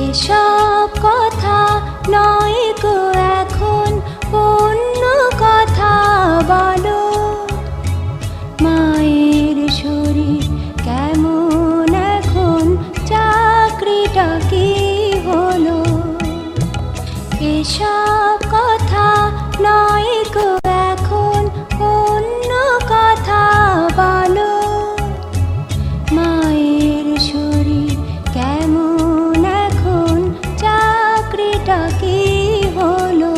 এসব কথা নয় গো এখন, অন্য কথা বলো। মায়ের শরীর কেমন এখন, চাকরিটা কি হলো? এসব কথা নয় গো এখন, অন্য কথা বলো। মায়ের শরীর কেমন এখন, চাকরিটা কি হলো?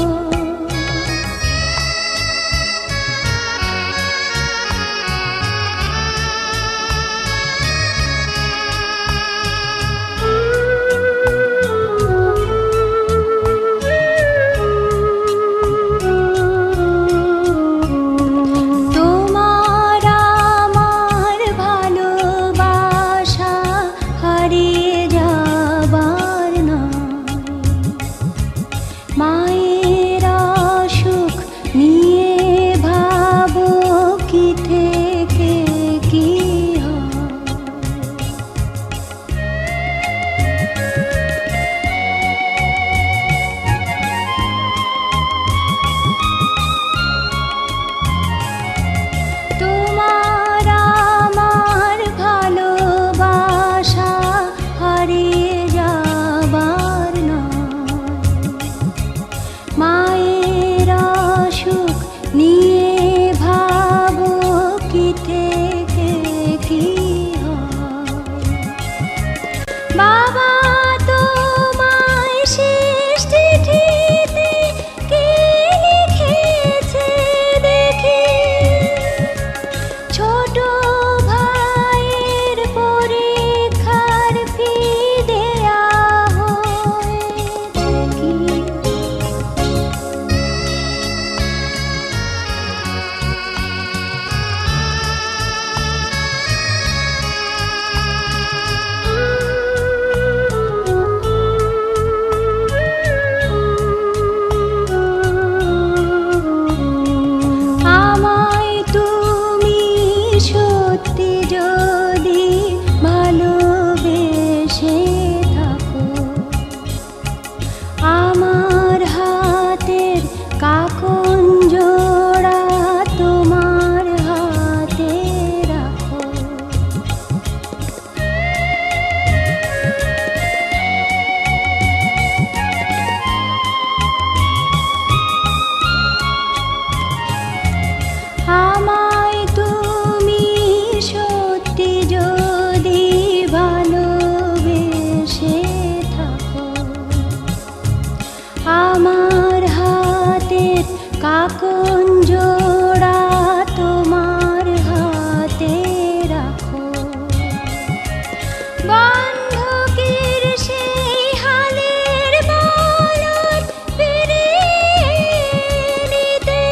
তোমার আমার ভালোবাসা হারিয়ে যাবার নয়। মায়ের অসুখ নিয়ে ভাবো কি থেকে কি হয়। তোমার আমার ভালোবাসা হারিয়ে যাবার নয়। মায়ের অসুখ নিয়ে ভাবো কি থেকে কি হয়। বাবা তোমায় শেষ চিঠিতে কি লিখেছে দেখি। ছোট ভাইয়ের পরীক্ষার ফি দেয়া হয়েছে কি? আমায় তুমি সত্যি যদি ভালোবেসে থাকো, আমার হাতের কাকন জোড়া তোমার হাতে রাখো। আমায় তুমি সত্যি যদি ভালোবেসে থাকো, আমার হাতের কাকন জোড়া তোমার হাতে রাখো। বন্ধকের সেই হালের বলদ ফিরিয়ে নিতে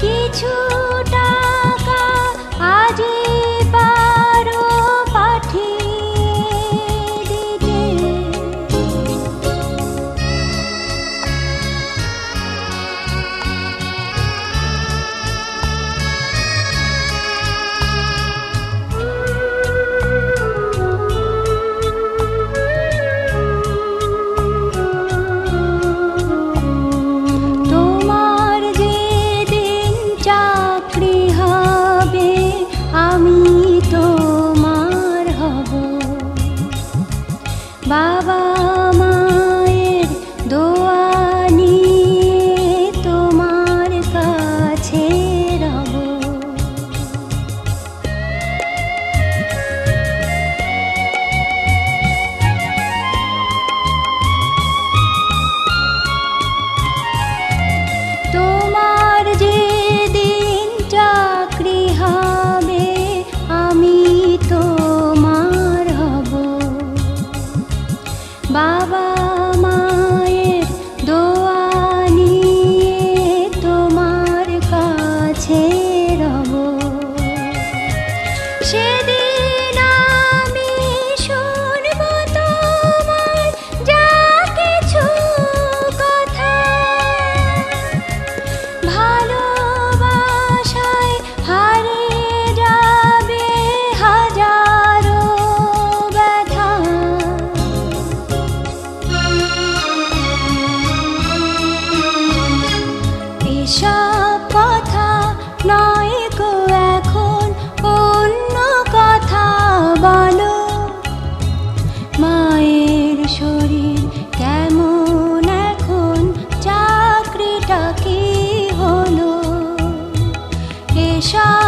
কিছু টাকা আজই পারো পাঠিয়ে দিতে। সব